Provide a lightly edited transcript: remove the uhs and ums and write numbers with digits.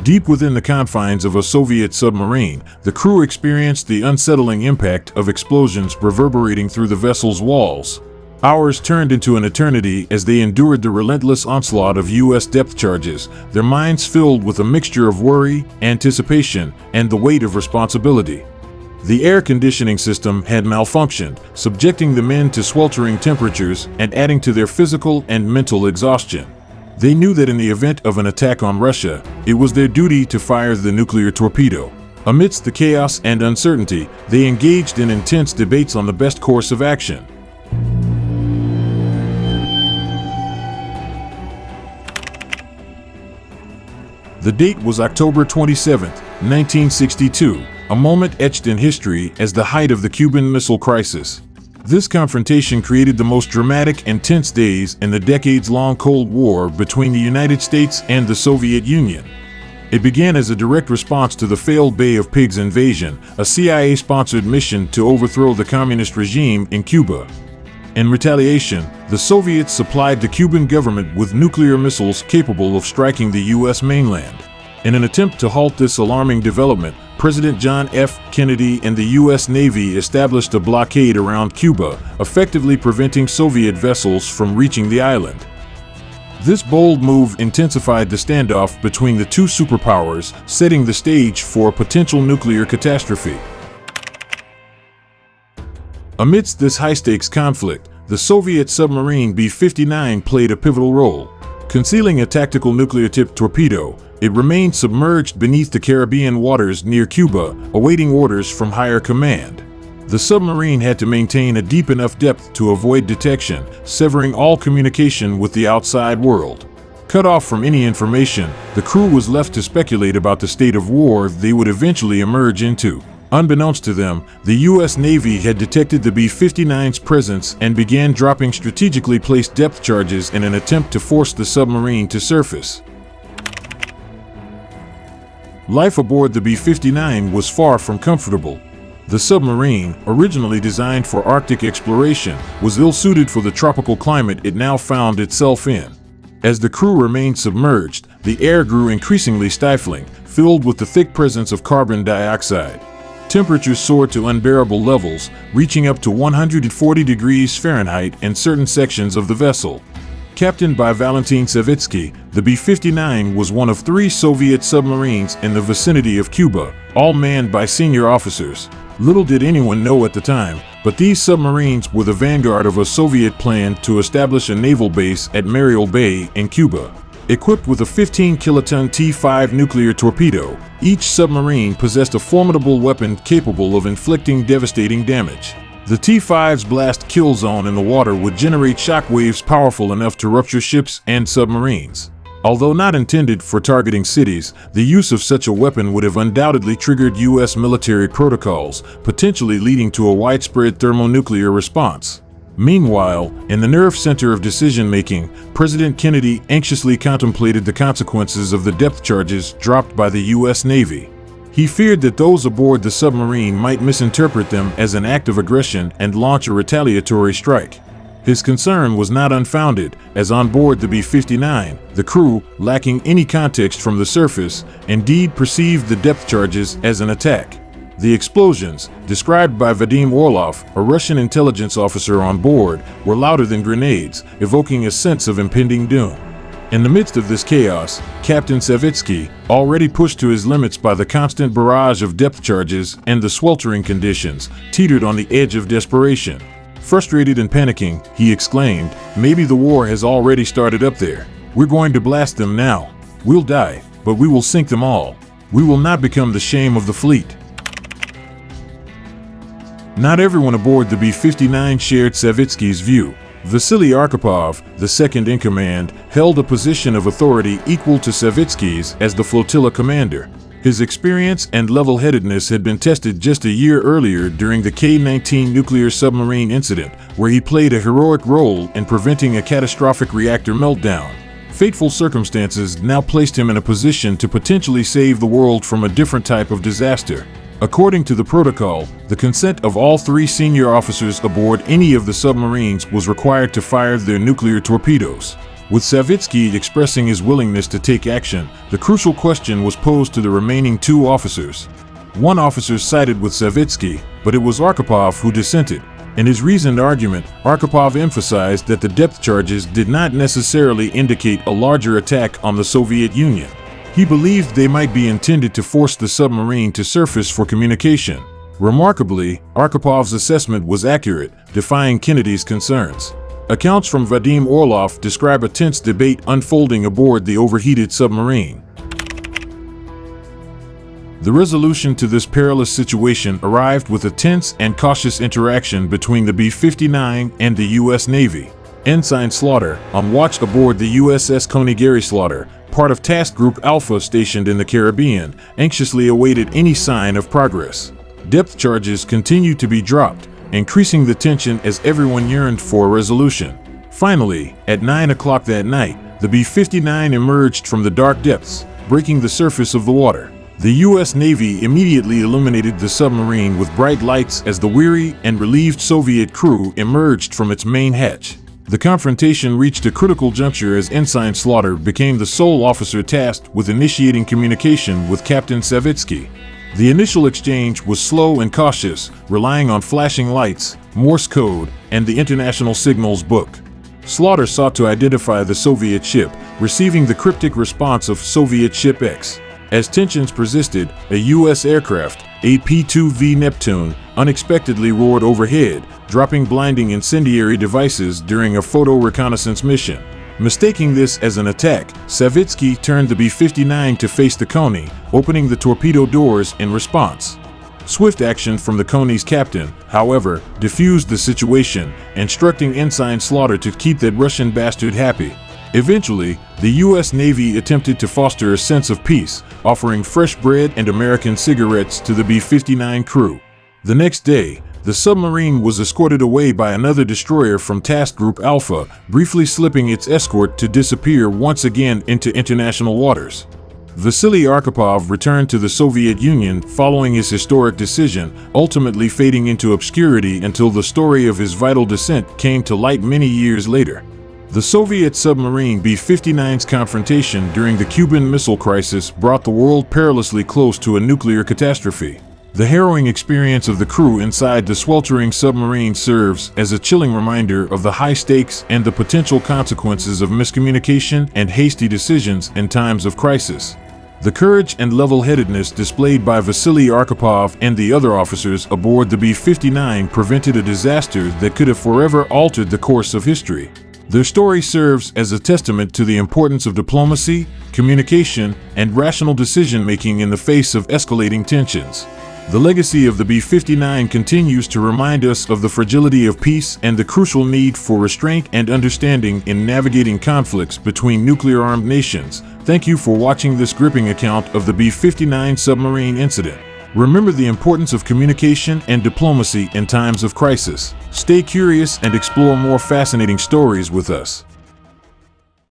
Deep within the confines of a Soviet submarine, the crew experienced the unsettling impact of explosions reverberating through the vessel's walls. Hours turned into an eternity as they endured the relentless onslaught of U.S. depth charges, their minds filled with a mixture of worry, anticipation, and the weight of responsibility. The air conditioning system had malfunctioned, subjecting the men to sweltering temperatures and adding to their physical and mental exhaustion. They knew that in the event of an attack on Russia, it was their duty to fire the nuclear torpedo. Amidst the chaos and uncertainty, they engaged in intense debates on the best course of action. The date was October 27, 1962, a moment etched in history as the height of the Cuban Missile Crisis. This confrontation created the most dramatic and tense days in the decades-long Cold War between the United States and the Soviet Union. It began as a direct response to the failed Bay of Pigs invasion, a CIA-sponsored mission to overthrow the communist regime in Cuba. In retaliation, the Soviets supplied the Cuban government with nuclear missiles capable of striking the U.S. mainland. In an attempt to halt this alarming development, President John F. Kennedy and the U.S. Navy established a blockade around Cuba, effectively preventing Soviet vessels from reaching the island. This bold move intensified the standoff between the two superpowers, setting the stage for a potential nuclear catastrophe. Amidst this high-stakes conflict, the Soviet submarine B-59 played a pivotal role. Concealing a tactical nuclear-tipped torpedo, it remained submerged beneath the Caribbean waters near Cuba, awaiting orders from higher command. The submarine had to maintain a deep enough depth to avoid detection, severing all communication with the outside world. Cut off from any information, the crew was left to speculate about the state of war they would eventually emerge into. Unbeknownst to them, the U.S. Navy had detected the B-59's presence and began dropping strategically placed depth charges in an attempt to force the submarine to surface. Life aboard the B-59 was far from comfortable. The submarine, originally designed for Arctic exploration, was ill-suited for the tropical climate it now found itself in. As the crew remained submerged, the air grew increasingly stifling, filled with the thick presence of carbon dioxide. Temperatures soared to unbearable levels, reaching up to 140 degrees Fahrenheit in certain sections of the vessel. Captained by Valentin Savitsky, the B-59 was one of 3 Soviet submarines in the vicinity of Cuba, all manned by senior officers. Little did anyone know at the time, but these submarines were the vanguard of a Soviet plan to establish a naval base at Mariel Bay in Cuba. Equipped with a 15-kiloton T-5 nuclear torpedo, each submarine possessed a formidable weapon capable of inflicting devastating damage. The T-5's blast kill zone in the water would generate shock waves powerful enough to rupture ships and submarines. Although not intended for targeting cities, the use of such a weapon would have undoubtedly triggered U.S. military protocols, potentially leading to a widespread thermonuclear response. Meanwhile, in the nerve center of decision-making, President Kennedy anxiously contemplated the consequences of the depth charges dropped by the U.S. Navy. He feared that those aboard the submarine might misinterpret them as an act of aggression and launch a retaliatory strike. His concern was not unfounded, as on board the B-59, the crew, lacking any context from the surface, indeed perceived the depth charges as an attack. The explosions, described by Vadim Orlov, a Russian intelligence officer on board, were louder than grenades, evoking a sense of impending doom. In the midst of this chaos, Captain Savitsky, already pushed to his limits by the constant barrage of depth charges and the sweltering conditions, teetered on the edge of desperation. Frustrated and panicking, he exclaimed, "Maybe the war has already started up there. We're going to blast them now. We'll die, but we will sink them all. We will not become the shame of the fleet." Not everyone aboard the B-59 shared Savitsky's view. Vasili Arkhipov, the second-in-command, held a position of authority equal to Savitsky's as the flotilla commander. His experience and level-headedness had been tested just a year earlier during the K-19 nuclear submarine incident, where he played a heroic role in preventing a catastrophic reactor meltdown. Fateful circumstances now placed him in a position to potentially save the world from a different type of disaster. According to the protocol, the consent of all 3 senior officers aboard any of the submarines was required to fire their nuclear torpedoes. With Savitsky expressing his willingness to take action, the crucial question was posed to the remaining two officers. One officer sided with Savitsky, but it was Arkhipov who dissented. In his reasoned argument, Arkhipov emphasized that the depth charges did not necessarily indicate a larger attack on the Soviet Union. He believed they might be intended to force the submarine to surface for communication. Remarkably, Arkhipov's assessment was accurate, defying Kennedy's concerns. Accounts from Vadim Orlov describe a tense debate unfolding aboard the overheated submarine. The resolution to this perilous situation arrived with a tense and cautious interaction between the B-59 and the U.S. Navy. Ensign Slaughter, on watch aboard the USS Coney Slaughter, part of Task Group Alpha stationed in the Caribbean, anxiously awaited any sign of progress. Depth charges continued to be dropped, increasing the tension as everyone yearned for a resolution. Finally, at 9 o'clock that night, the B-59 emerged from the dark depths, breaking the surface of the water. The U.S. Navy immediately illuminated the submarine with bright lights as the weary and relieved Soviet crew emerged from its main hatch. The confrontation reached a critical juncture as Ensign Slaughter became the sole officer tasked with initiating communication with Captain Savitsky. The initial exchange was slow and cautious, relying on flashing lights, Morse code, and the International Signals Book. Slaughter sought to identify the Soviet ship, receiving the cryptic response of Soviet Ship X. As tensions persisted, a U.S. aircraft, a P-2V Neptune, unexpectedly roared overhead, dropping blinding incendiary devices during a photo reconnaissance mission. Mistaking this as an attack, Savitsky turned the B-59 to face the Coney, opening the torpedo doors in response. Swift action from the Coney's captain, however, diffused the situation, instructing Ensign Slaughter to keep that Russian bastard happy. Eventually, the U.S. Navy attempted to foster a sense of peace, offering fresh bread and American cigarettes to the B-59 crew. The next day, the submarine was escorted away by another destroyer from Task Group Alpha, briefly slipping its escort to disappear once again into international waters. Vasili Arkhipov returned to the Soviet Union following his historic decision, ultimately fading into obscurity until the story of his vital descent came to light many years later. The Soviet submarine B-59's confrontation during the Cuban Missile Crisis brought the world perilously close to a nuclear catastrophe. The harrowing experience of the crew inside the sweltering submarine serves as a chilling reminder of the high stakes and the potential consequences of miscommunication and hasty decisions in times of crisis. The courage and level-headedness displayed by Vasili Arkhipov and the other officers aboard the B-59 prevented a disaster that could have forever altered the course of history. Their story serves as a testament to the importance of diplomacy, communication, and rational decision-making in the face of escalating tensions. The legacy of the B-59 continues to remind us of the fragility of peace and the crucial need for restraint and understanding in navigating conflicts between nuclear-armed nations. Thank you for watching this gripping account of the B-59 submarine incident. Remember the importance of communication and diplomacy in times of crisis. Stay curious and explore more fascinating stories with us.